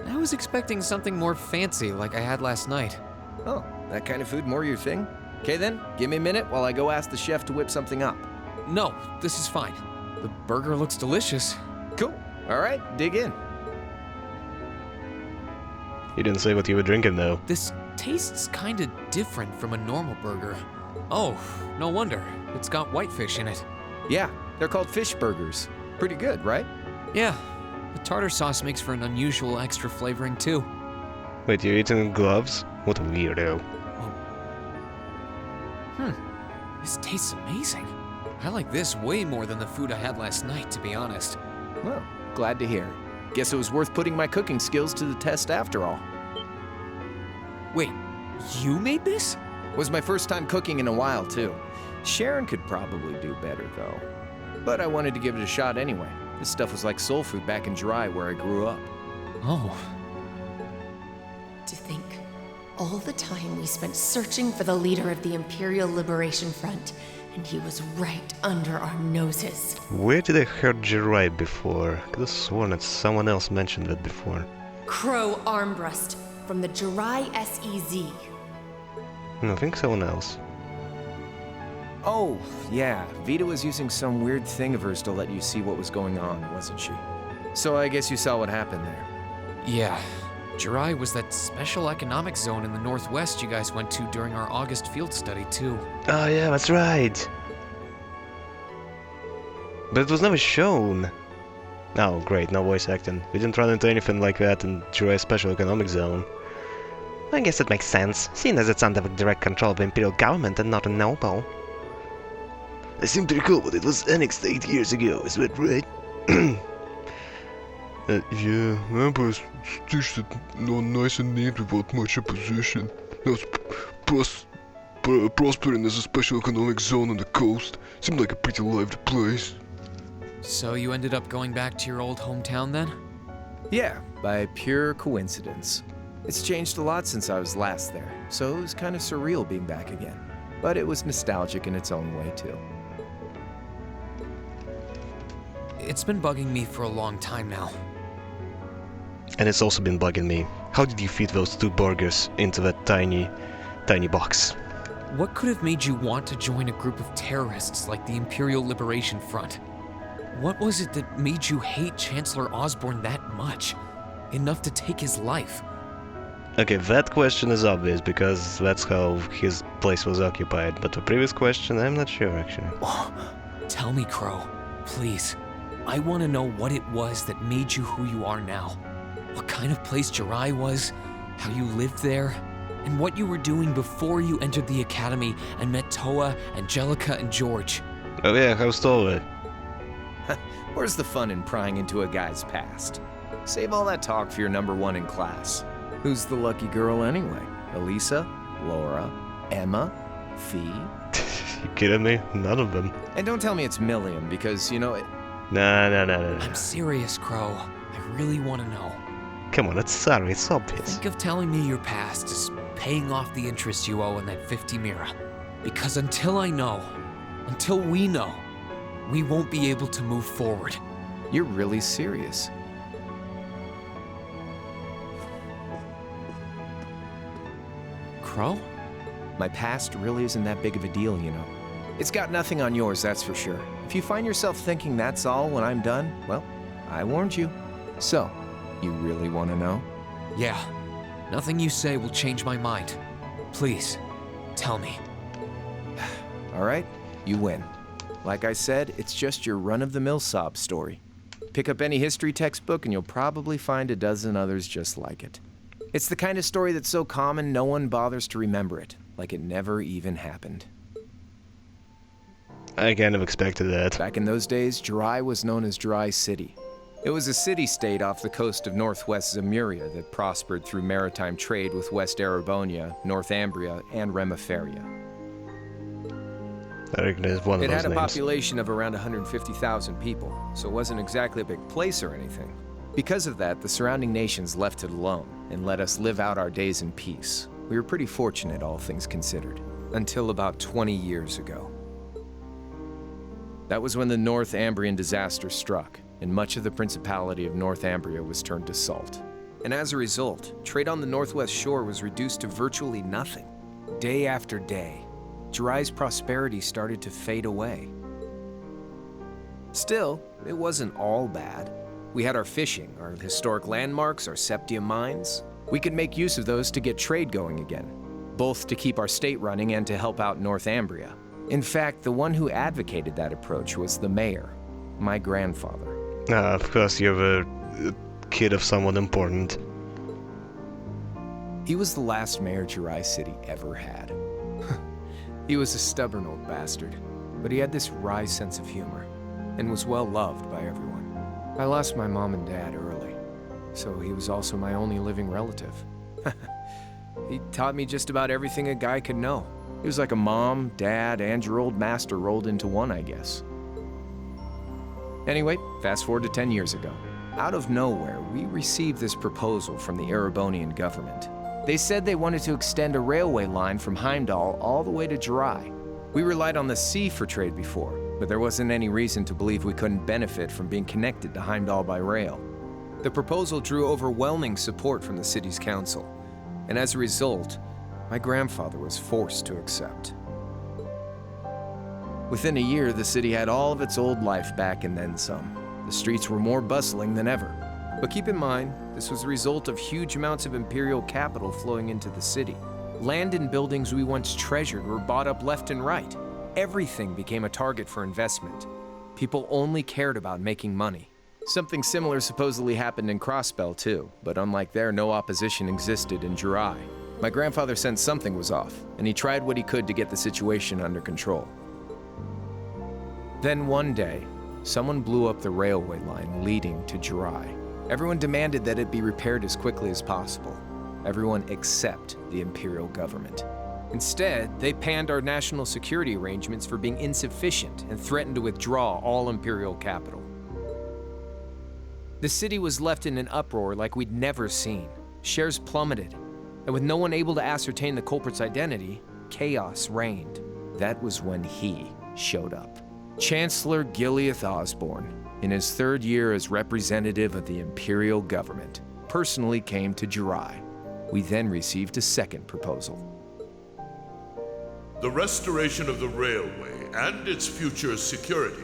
I was expecting something more fancy like I had last night. Oh, that kind of food more your thing? Okay then, give me a minute while I go ask the chef to whip something up. No, this is fine. The burger looks delicious. Cool. All right, dig in. You didn't say what you were drinking, though. This tastes kinda different from a normal burger. Oh, no wonder. It's got whitefish in it. Yeah, they're called fish burgers. Pretty good, right? Yeah, the tartar sauce makes for an unusual extra flavoring, too. Wait, you're eating in gloves? What a weirdo. This tastes amazing. I like this way more than the food I had last night, to be honest. Well, glad to hear. Guess it was worth putting my cooking skills to the test after all. Wait, you made this? Was my first time cooking in a while, too. Sharon could probably do better, though. But I wanted to give it a shot anyway. This stuff was like soul food back in Dry, where I grew up. Oh. To think, all the time we spent searching for the leader of the Imperial Liberation Front, and he was right under our noses. Where did I heard Jirai before? I could have sworn that someone else mentioned that before. Crow Armbrust, from the Jirai SEZ. I think someone else. Oh, yeah. Vita was using some weird thing of hers to let you see what was going on, wasn't she? So I guess you saw what happened there. Yeah. Jirai was that special economic zone in the Northwest you guys went to during our August field study, too. Oh yeah, that's right. But it was never shown. Oh, great, no voice acting. We didn't run into anything like that in Jirai's Special Economic Zone. I guess it makes sense, seeing as it's under the direct control of the Imperial government and not a noble. I seem to recall that it was annexed 8 years ago, is that right? Yeah, the Emperor's stitched it all nice and neat without much opposition. Now it's prospering as a special economic zone on the coast. Seemed like a pretty lively place. So you ended up going back to your old hometown then? Yeah, by pure coincidence. It's changed a lot since I was last there, so it was kind of surreal being back again. But it was nostalgic in its own way, too. It's been bugging me for a long time now. And it's also been bugging me. How did you fit those 2 burgers into that tiny box? What could have made you want to join a group of terrorists like the Imperial Liberation Front? What was it that made you hate Chancellor Osborne that much? Enough to take his life? Okay, that question is obvious, because that's how his place was occupied. But the previous question, I'm not sure, actually. Oh, tell me, Crow. Please. I want to know what it was that made you who you are now. What kind of place Jirai was, how you lived there, and what you were doing before you entered the academy and met Toa, Angelica, and George. Oh yeah, how's Toa? Where's the fun in prying into a guy's past? Save all that talk for your number 1 in class. Who's the lucky girl anyway? Elisa? Laura? Emma? Fee? You kidding me? None of them. And don't tell me it's Milliam, because, you know, it... No. I'm serious, Crow. I really want to know. Come on, it's sorry, it's obvious. Think of telling me your past is paying off the interest you owe in that 50 Mira. Because until I know, until we know, we won't be able to move forward. You're really serious. Crow? My past really isn't that big of a deal, you know. It's got nothing on yours, that's for sure. If you find yourself thinking that's all when I'm done, well, I warned you. So, you really want to know? Yeah. Nothing you say will change my mind. Please, tell me. All right, you win. Like I said, it's just your run-of-the-mill sob story. Pick up any history textbook and you'll probably find a dozen others just like it. It's the kind of story that's so common no one bothers to remember it, like it never even happened. I kind of expected that. Back in those days, Jirai was known as Jirai City. It was a city-state off the coast of northwest Zemuria that prospered through maritime trade with West Erebonia, Northumbria, and Remiferia. I reckon it's one of It those had a names. population of around 150,000 people, so it wasn't exactly a big place or anything. Because of that, the surrounding nations left it alone and let us live out our days in peace. We were pretty fortunate, all things considered, until about 20 years ago. That was when the Northumbrian disaster struck, and much of the Principality of Northumbria was turned to salt. And as a result, trade on the northwest shore was reduced to virtually nothing. Day after day, Jirai's prosperity started to fade away. Still, it wasn't all bad. We had our fishing, our historic landmarks, our septium mines. We could make use of those to get trade going again, both to keep our state running and to help out Northumbria. In fact, the one who advocated that approach was the mayor, my grandfather. Of course, you're a kid of someone important. He was the last mayor Jirai City ever had. He was a stubborn old bastard, but he had this wry sense of humor, and was well loved by everyone. I lost my mom and dad early, so he was also my only living relative. He taught me just about everything a guy could know. He was like a mom, dad, and your old master rolled into one, I guess. Anyway, fast forward to 10 years ago. Out of nowhere, we received this proposal from the Erebonian government. They said they wanted to extend a railway line from Heimdall all the way to Jirai. We relied on the sea for trade before, but there wasn't any reason to believe we couldn't benefit from being connected to Heimdall by rail. The proposal drew overwhelming support from the city's council, and as a result, my grandfather was forced to accept. Within a year, the city had all of its old life back and then some. The streets were more bustling than ever. But keep in mind, this was a result of huge amounts of imperial capital flowing into the city. Land and buildings we once treasured were bought up left and right. Everything became a target for investment. People only cared about making money. Something similar supposedly happened in Crossbell too, but unlike there, no opposition existed in Jirai. My grandfather sensed something was off, and he tried what he could to get the situation under control. Then one day, someone blew up the railway line leading to Jirai. Everyone demanded that it be repaired as quickly as possible. Everyone except the imperial government. Instead, they panned our national security arrangements for being insufficient and threatened to withdraw all imperial capital. The city was left in an uproar like we'd never seen. Shares plummeted, and with no one able to ascertain the culprit's identity, chaos reigned. That was when he showed up. Chancellor Gileath Osborne, in his third year as representative of the imperial government, personally came to Jirai. We then received a second proposal. The restoration of the railway and its future security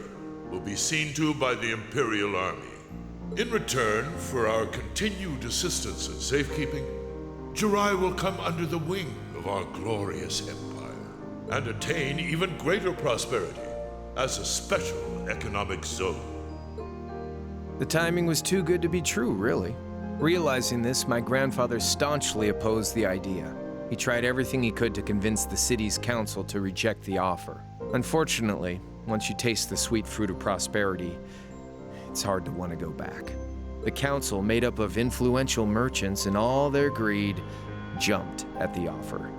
will be seen to by the Imperial Army. In return for our continued assistance in safekeeping, Jirai will come under the wing of our glorious empire and attain even greater prosperity as a special economic zone. The timing was too good to be true, really. Realizing this, my grandfather staunchly opposed the idea. He tried everything he could to convince the city's council to reject the offer. Unfortunately, once you taste the sweet fruit of prosperity, it's hard to want to go back. The council, made up of influential merchants and all their greed, jumped at the offer.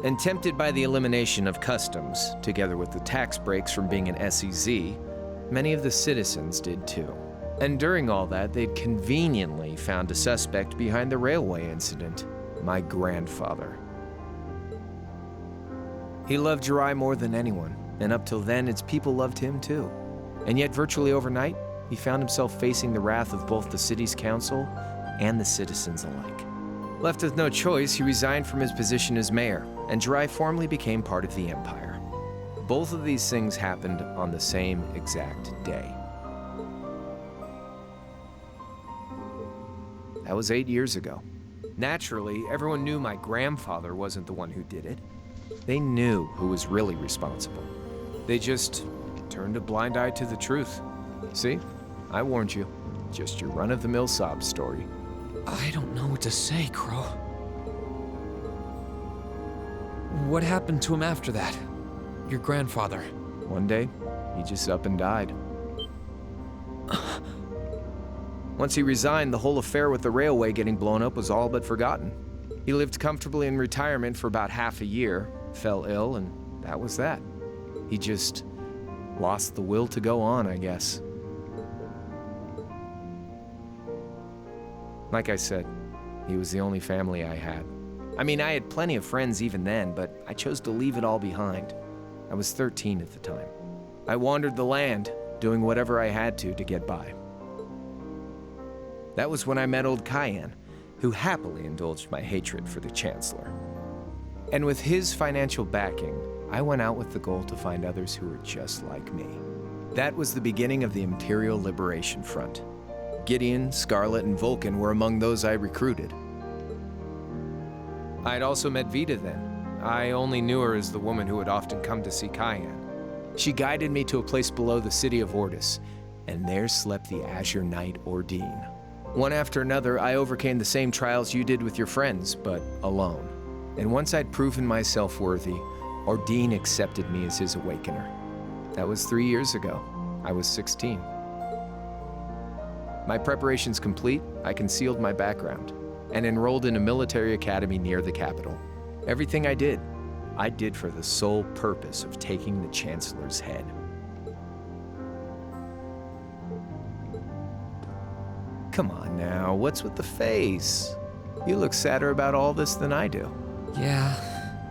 And tempted by the elimination of customs, together with the tax breaks from being an SEZ, many of the citizens did too. And during all that, they'd conveniently found a suspect behind the railway incident, my grandfather. He loved Jirai more than anyone, and up till then, its people loved him too. And yet, virtually overnight, he found himself facing the wrath of both the city's council and the citizens alike. Left with no choice, he resigned from his position as mayor, and Jirai formally became part of the empire. Both of these things happened on the same exact day. That was 8 years ago. Naturally, everyone knew my grandfather wasn't the one who did it. They knew who was really responsible. They just turned a blind eye to the truth. See? I warned you. Just your run-of-the-mill sob story. I don't know what to say, Crow. What happened to him after that? Your grandfather? One day, he just up and died. Once he resigned, the whole affair with the railway getting blown up was all but forgotten. He lived comfortably in retirement for about half a year, fell ill, and that was that. He just lost the will to go on, I guess. Like I said, he was the only family I had. I mean, I had plenty of friends even then, but I chose to leave it all behind. I was 13 at the time. I wandered the land, doing whatever I had to get by. That was when I met old Cayenne, who happily indulged my hatred for the Chancellor. And with his financial backing, I went out with the goal to find others who were just like me. That was the beginning of the Imperial Liberation Front. Gideon, Scarlet, and Vulcan were among those I recruited. I had also met Vita then. I only knew her as the woman who would often come to see Cayenne. She guided me to a place below the city of Ordis, and there slept the Azure Knight Ordine. One after another, I overcame the same trials you did with your friends, but alone. And once I'd proven myself worthy, Ordine accepted me as his awakener. That was 3 years ago. I was 16. My preparations complete, I concealed my background and enrolled in a military academy near the capital. Everything I did for the sole purpose of taking the Chancellor's head. Come on now, what's with the face? You look sadder about all this than I do. Yeah,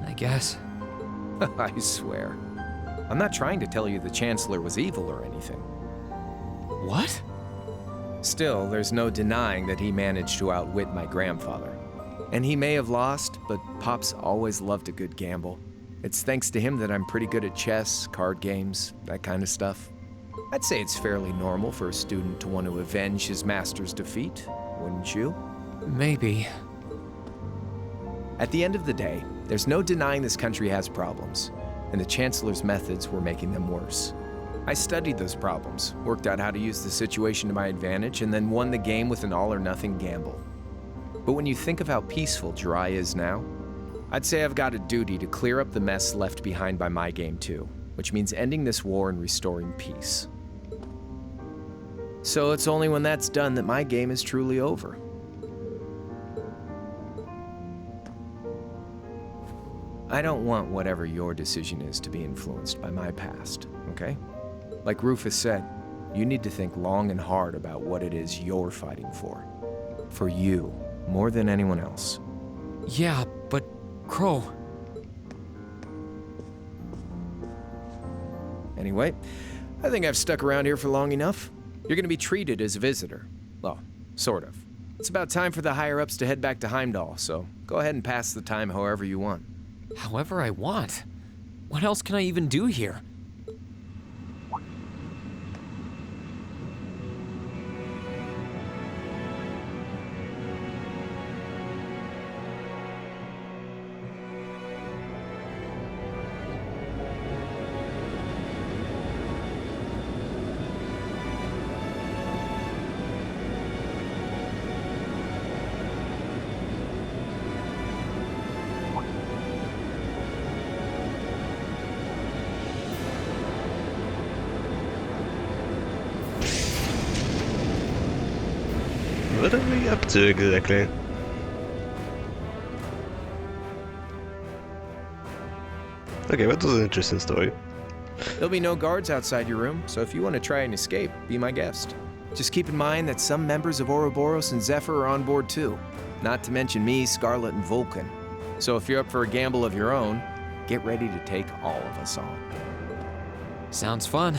I guess. I swear. I'm not trying to tell you the Chancellor was evil or anything. What? Still, there's no denying that he managed to outwit my grandfather. And he may have lost, but Pop's always loved a good gamble. It's thanks to him that I'm pretty good at chess, card games, that kind of stuff. I'd say it's fairly normal for a student to want to avenge his master's defeat, wouldn't you? Maybe. At the end of the day, there's no denying this country has problems, and the Chancellor's methods were making them worse. I studied those problems, worked out how to use the situation to my advantage, and then won the game with an all-or-nothing gamble. But when you think of how peaceful Jirai is now, I'd say I've got a duty to clear up the mess left behind by my game too, which means ending this war and restoring peace. So it's only when that's done that my game is truly over. I don't want whatever your decision is to be influenced by my past, okay? Like Rufus said, you need to think long and hard about what it is you're fighting for. For you, more than anyone else. Yeah, but Crow... Anyway, I think I've stuck around here for long enough. You're gonna be treated as a visitor. Well, sort of. It's about time for the higher-ups to head back to Heimdall, so go ahead and pass the time however you want. However I want? What else can I even do here? What are we up to exactly? Okay, that was an interesting story. There'll be no guards outside your room, so if you want to try and escape, be my guest. Just keep in mind that some members of Ouroboros and Zephyr are on board too. Not to mention me, Scarlet, and Vulcan. So if you're up for a gamble of your own, get ready to take all of us on. Sounds fun.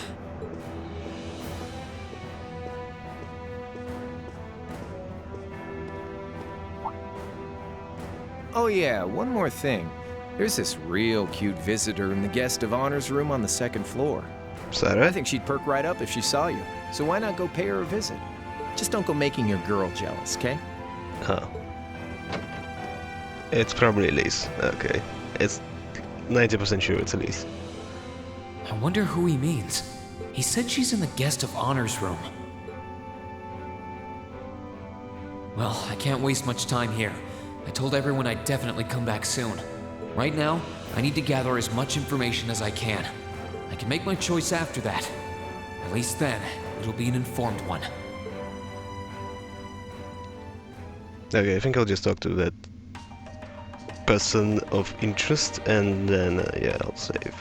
Oh yeah, one more thing. There's this real cute visitor in the guest of honors room on the second floor. Sarah? I think she'd perk right up if she saw you, so why not go pay her a visit? Just don't go making your girl jealous, okay? Huh. It's probably Elise. Okay. It's 90% sure it's Elise. I wonder who he means. He said she's in the guest of honors room. Well, I can't waste much time here. I told everyone I'd definitely come back soon. Right now, I need to gather as much information as I can. I can make my choice after that. At least then, it'll be an informed one. Okay, I think I'll just talk to that person of interest and then, yeah, I'll save.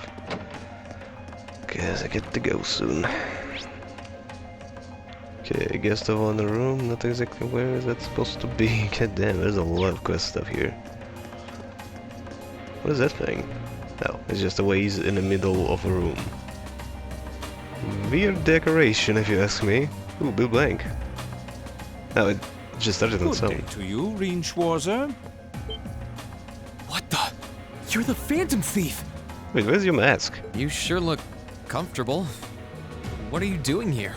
Guess I get to go soon. Okay, guest of honor room, not exactly where is that supposed to be? God damn, there's a lot of quest stuff here. What is that thing? No, it's just a ways in the middle of a room. Weird decoration, if you ask me. Ooh, blue blank. No, it just started on its own. Good day to you, Reen Schwarzer. What the? You're the Phantom Thief! Wait, where's your mask? You sure look comfortable. What are you doing here?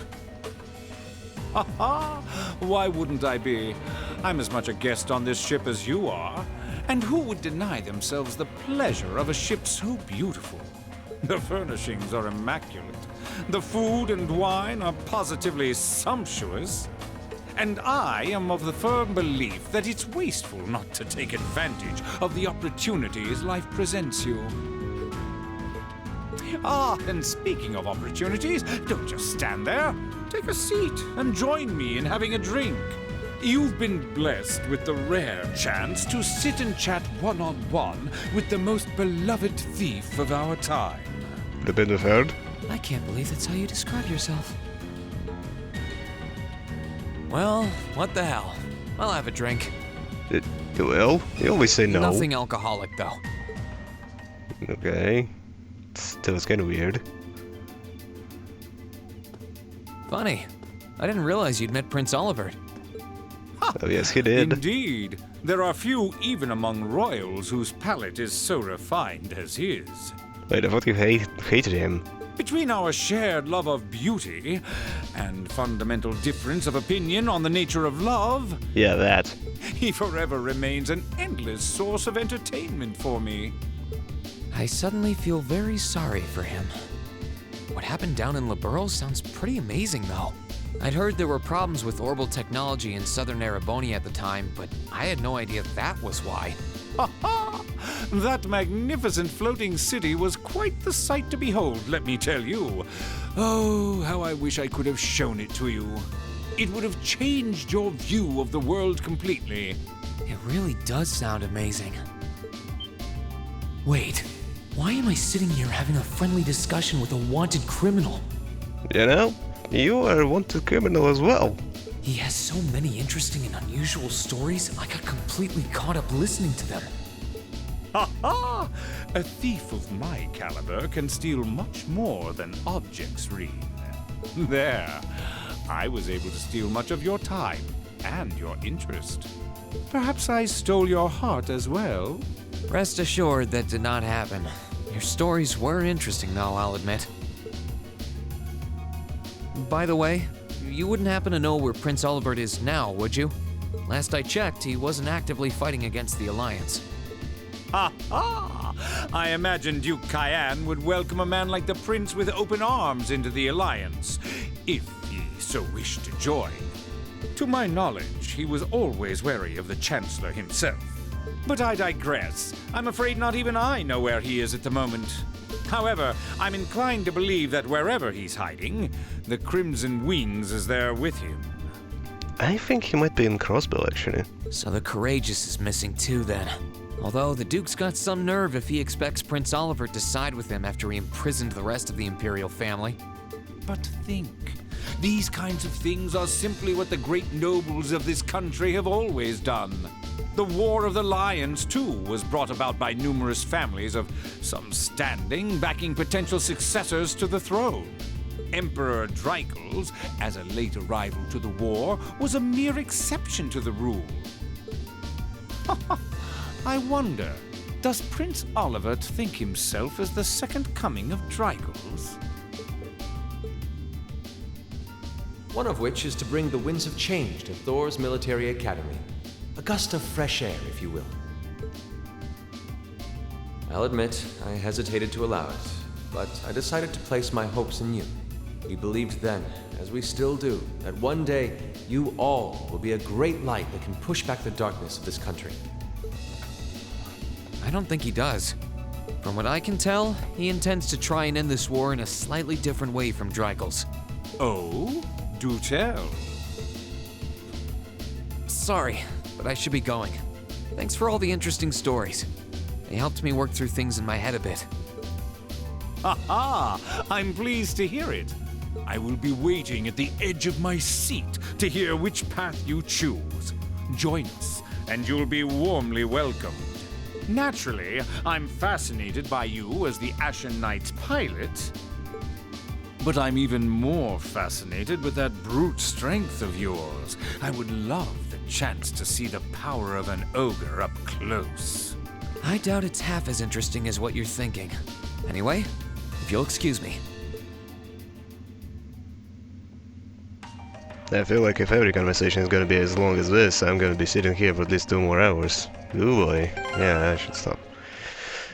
Ha ha! Why wouldn't I be? I'm as much a guest on this ship as you are. And who would deny themselves the pleasure of a ship so beautiful? The furnishings are immaculate. The food and wine are positively sumptuous. And I am of the firm belief that it's wasteful not to take advantage of the opportunities life presents you. Ah, and speaking of opportunities, don't just stand there. Take a seat and join me in having a drink. You've been blessed with the rare chance to sit and chat one-on-one with the most beloved thief of our time. The bit of heard? I can't believe that's how you describe yourself. Well, what the hell? I'll have a drink. Well, you always say no. Nothing alcoholic, though. Okay. Still, it's kind of weird. Funny. I didn't realize you'd met Prince Olivert. Oh yes, he did. Indeed. There are few even among royals whose palate is so refined as his. Wait, I thought you hated him. Between our shared love of beauty and fundamental difference of opinion on the nature of love, Yeah, that. he forever remains an endless source of entertainment for me. I suddenly feel very sorry for him. What happened down in Liberl sounds pretty amazing, though. I'd heard there were problems with orbital technology in southern Erebonia at the time, but I had no idea that was why. Ha ha! That magnificent floating city was quite the sight to behold, let me tell you. Oh, how I wish I could have shown it to you. It would have changed your view of the world completely. It really does sound amazing. Wait, why am I sitting here having a friendly discussion with a wanted criminal? You know, you are a wanted criminal as well. He has so many interesting and unusual stories, I got completely caught up listening to them. Ha ha! A thief of my caliber can steal much more than objects, Rean. There. I was able to steal much of your time and your interest. Perhaps I stole your heart as well? Rest assured that did not happen. Your stories were interesting, though, I'll admit. By the way, you wouldn't happen to know where Prince Olivert is now, would you? Last I checked, he wasn't actively fighting against the Alliance. Ha ha! I imagine Duke Cayenne would welcome a man like the Prince with open arms into the Alliance, if he so wished to join. To my knowledge, he was always wary of the Chancellor himself. But I digress. I'm afraid not even I know where he is at the moment. However, I'm inclined to believe that wherever he's hiding, the Crimson Wings is there with him. I think he might be in Crossbow, actually. So the Courageous is missing too, then. Although the Duke's got some nerve if he expects Prince Olivert to side with him after he imprisoned the rest of the Imperial family. But think, these kinds of things are simply what the great nobles of this country have always done. The War of the Lions, too, was brought about by numerous families of some standing backing potential successors to the throne. Emperor Dreichels, as a late arrival to the war, was a mere exception to the rule. I wonder, does Prince Olivert think himself as the second coming of Dreichels? One of which is to bring the winds of change to Thor's military academy. A gust of fresh air, if you will. I'll admit, I hesitated to allow it, but I decided to place my hopes in you. We believed then, as we still do, that one day you all will be a great light that can push back the darkness of this country. I don't think he does. From what I can tell, he intends to try and end this war in a slightly different way from Dreichels. Oh? Do tell. Sorry, but I should be going. Thanks for all the interesting stories. They helped me work through things in my head a bit. Ha ha! I'm pleased to hear it. I will be waiting at the edge of my seat to hear which path you choose. Join us, and you'll be warmly welcomed. Naturally, I'm fascinated by you as the Ashen Knight's pilot, but I'm even more fascinated with that brute strength of yours. I would love the chance to see the power of an ogre up close. I doubt it's half as interesting as what you're thinking. Anyway, if you'll excuse me. I feel like if every conversation is gonna be as long as this, I'm gonna be sitting here for at least 2 more hours. Ooh boy. Yeah, I should stop.